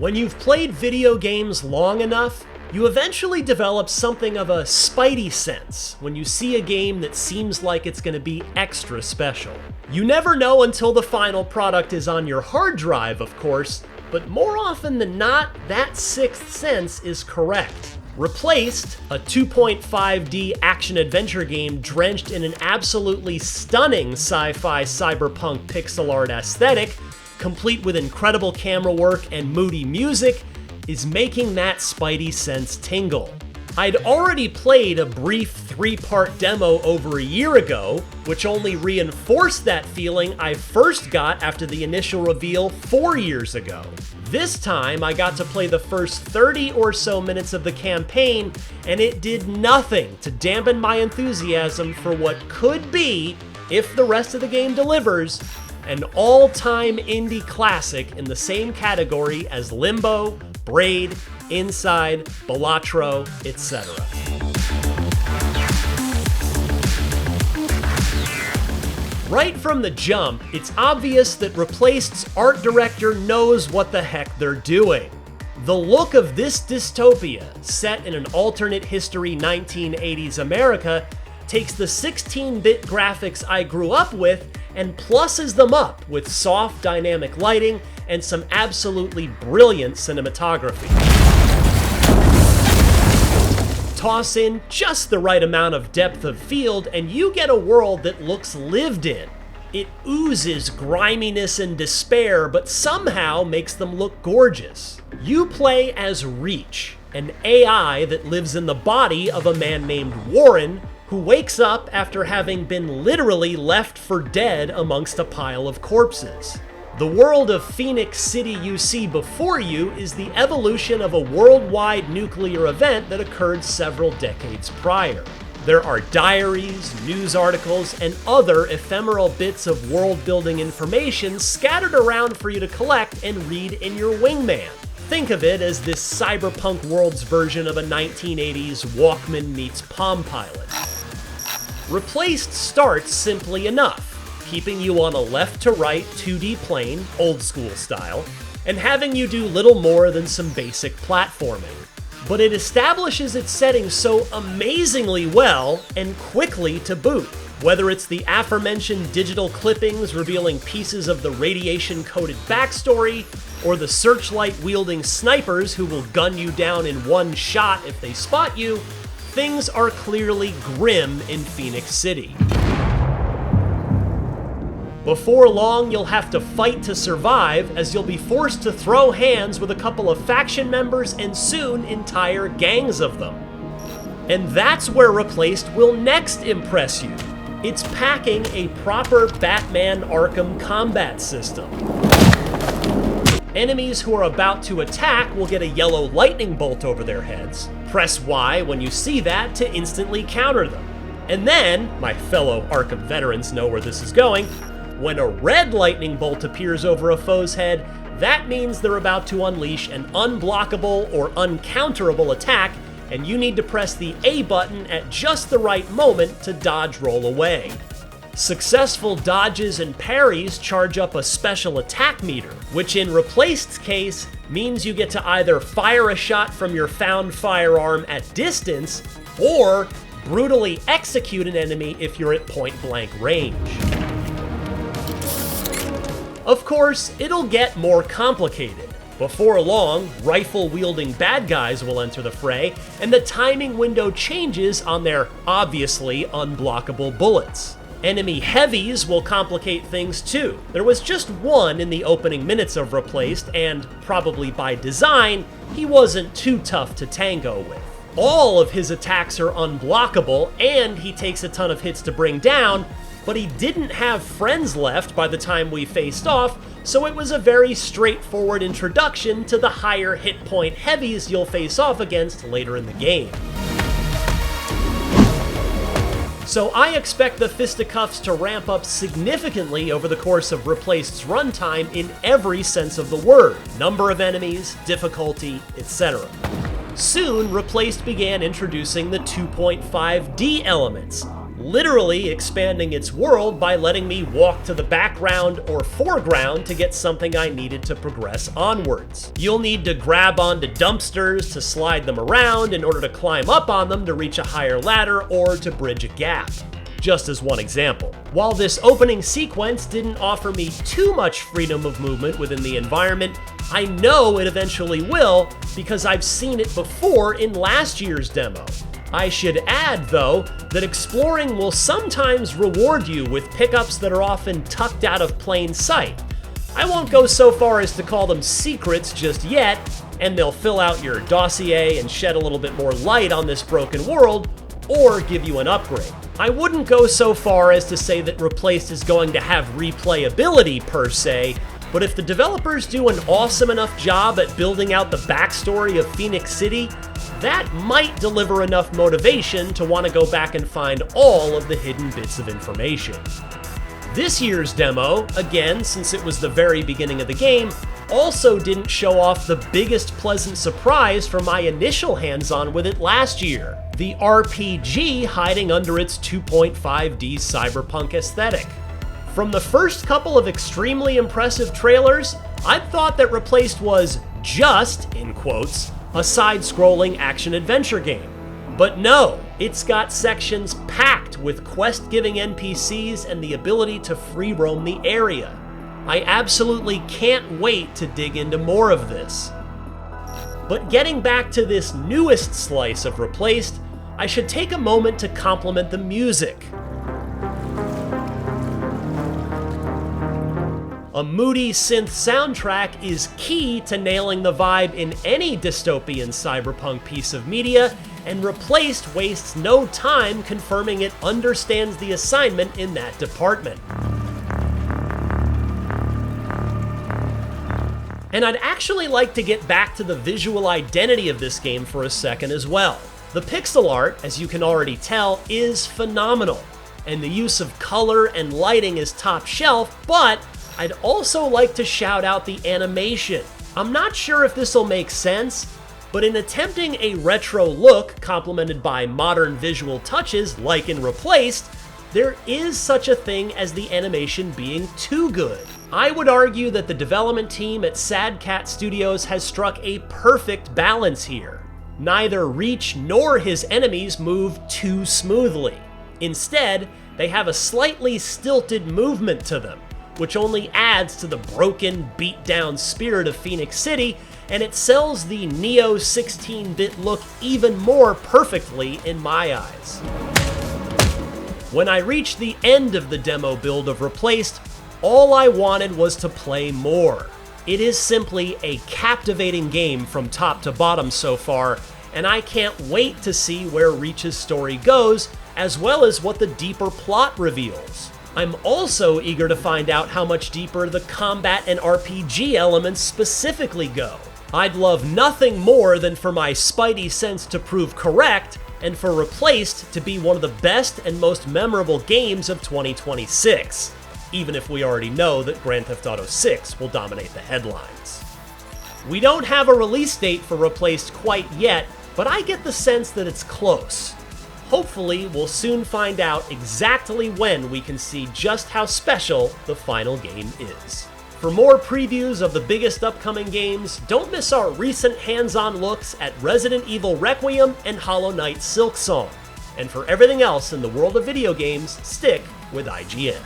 When you've played video games long enough, you eventually develop something of a Spidey Sense when you see a game that seems like it's going to be extra special. You never know until the final product is on your hard drive, of course, but more often than not, that sixth sense is correct. Replaced, a 2.5D action-adventure game drenched in an absolutely stunning sci-fi cyberpunk pixel art aesthetic, complete with incredible camera work and moody music, is making that Spidey Sense tingle. I'd already played a brief 3-part demo over a year ago, which only reinforced that feeling I first got after the initial reveal 4 years ago. This time, I got to play the first 30 or so minutes of the campaign, and it did nothing to dampen my enthusiasm for what could be, if the rest of the game delivers, an all-time indie classic in the same category as Limbo, Braid, Inside, Balatro, etc. Right from the jump, it's obvious that Replaced's art director knows what the heck they're doing. The look of this dystopia, set in an alternate history 1980s America, takes the 16-bit graphics I grew up with and pluses them up with soft dynamic lighting and some absolutely brilliant cinematography. Toss in just the right amount of depth of field and you get a world that looks lived in. It oozes griminess and despair, but somehow makes them look gorgeous. You play as Reach, an AI that lives in the body of a man named Warren, who wakes up after having been literally left for dead amongst a pile of corpses. The world of Phoenix City you see before you is the evolution of a worldwide nuclear event that occurred several decades prior. There are diaries, news articles, and other ephemeral bits of world-building information scattered around for you to collect and read in your wingman. Think of it as this cyberpunk world's version of a 1980s Walkman meets Palm Pilot. Replaced starts simply enough, keeping you on a left-to-right 2D plane, old-school style, and having you do little more than some basic platforming. But it establishes its setting so amazingly well and quickly to boot. Whether it's the aforementioned digital clippings revealing pieces of the radiation-coded backstory, or the searchlight-wielding snipers who will gun you down in one shot if they spot you, things are clearly grim in Phoenix City. Before long, you'll have to fight to survive, as you'll be forced to throw hands with a couple of faction members and soon entire gangs of them. And that's where Replaced will next impress you. It's packing a proper Batman Arkham combat system. Enemies who are about to attack will get a yellow lightning bolt over their heads. Press Y when you see that to instantly counter them. And then, my fellow Arkham veterans know where this is going, when a red lightning bolt appears over a foe's head, that means they're about to unleash an unblockable or uncounterable attack, and you need to press the A button at just the right moment to dodge roll away. Successful dodges and parries charge up a special attack meter, which in Replaced's case means you get to either fire a shot from your found firearm at distance, or brutally execute an enemy if you're at point-blank range. Of course, it'll get more complicated. Before long, rifle-wielding bad guys will enter the fray, and the timing window changes on their obviously unblockable bullets. Enemy heavies will complicate things too. There was just one in the opening minutes of Replaced, and probably by design, he wasn't too tough to tango with. All of his attacks are unblockable, and he takes a ton of hits to bring down, but he didn't have friends left by the time we faced off, so it was a very straightforward introduction to the higher hit point heavies you'll face off against later in the game. So I expect the fisticuffs to ramp up significantly over the course of Replaced's runtime in every sense of the word. Number of enemies, difficulty, etc. Soon, Replaced began introducing the 2.5D elements, literally expanding its world by letting me walk to the background or foreground to get something I needed to progress onwards. You'll need to grab onto dumpsters to slide them around in order to climb up on them to reach a higher ladder or to bridge a gap. Just as one example. While this opening sequence didn't offer me too much freedom of movement within the environment, I know it eventually will because I've seen it before in last year's demo. I should add, though, that exploring will sometimes reward you with pickups that are often tucked out of plain sight. I won't go so far as to call them secrets just yet, and they'll fill out your dossier and shed a little bit more light on this broken world, or give you an upgrade. I wouldn't go so far as to say that Replaced is going to have replayability per se, but if the developers do an awesome enough job at building out the backstory of Phoenix City, that might deliver enough motivation to want to go back and find all of the hidden bits of information. This year's demo, again, since it was the very beginning of the game, also didn't show off the biggest pleasant surprise from my initial hands-on with it last year, the RPG hiding under its 2.5D cyberpunk aesthetic. From the first couple of extremely impressive trailers, I'd thought that Replaced was just, in quotes, a side-scrolling action-adventure game. But no, it's got sections packed with quest-giving NPCs and the ability to free roam the area. I absolutely can't wait to dig into more of this. But getting back to this newest slice of Replaced, I should take a moment to compliment the music. A moody synth soundtrack is key to nailing the vibe in any dystopian cyberpunk piece of media, and Replaced wastes no time confirming it understands the assignment in that department. And I'd actually like to get back to the visual identity of this game for a second as well. The pixel art, as you can already tell, is phenomenal, and the use of color and lighting is top shelf, but I'd also like to shout out the animation. I'm not sure if this'll make sense, but in attempting a retro look complemented by modern visual touches like in Replaced, there is such a thing as the animation being too good. I would argue that the development team at Sad Cat Studios has struck a perfect balance here. Neither Reach nor his enemies move too smoothly. Instead, they have a slightly stilted movement to them, which only adds to the broken, beat-down spirit of Phoenix City, and it sells the Neo 16-bit look even more perfectly in my eyes. When I reached the end of the demo build of Replaced, all I wanted was to play more. It is simply a captivating game from top to bottom so far, and I can't wait to see where Reach's story goes, as well as what the deeper plot reveals. I'm also eager to find out how much deeper the combat and RPG elements specifically go. I'd love nothing more than for my Spidey Sense to prove correct, and for Replaced to be one of the best and most memorable games of 2026, even if we already know that Grand Theft Auto 6 will dominate the headlines. We don't have a release date for Replaced quite yet, but I get the sense that it's close. Hopefully, we'll soon find out exactly when we can see just how special the final game is. For more previews of the biggest upcoming games, don't miss our recent hands-on looks at Resident Evil Requiem and Hollow Knight Silksong. And for everything else in the world of video games, stick with IGN.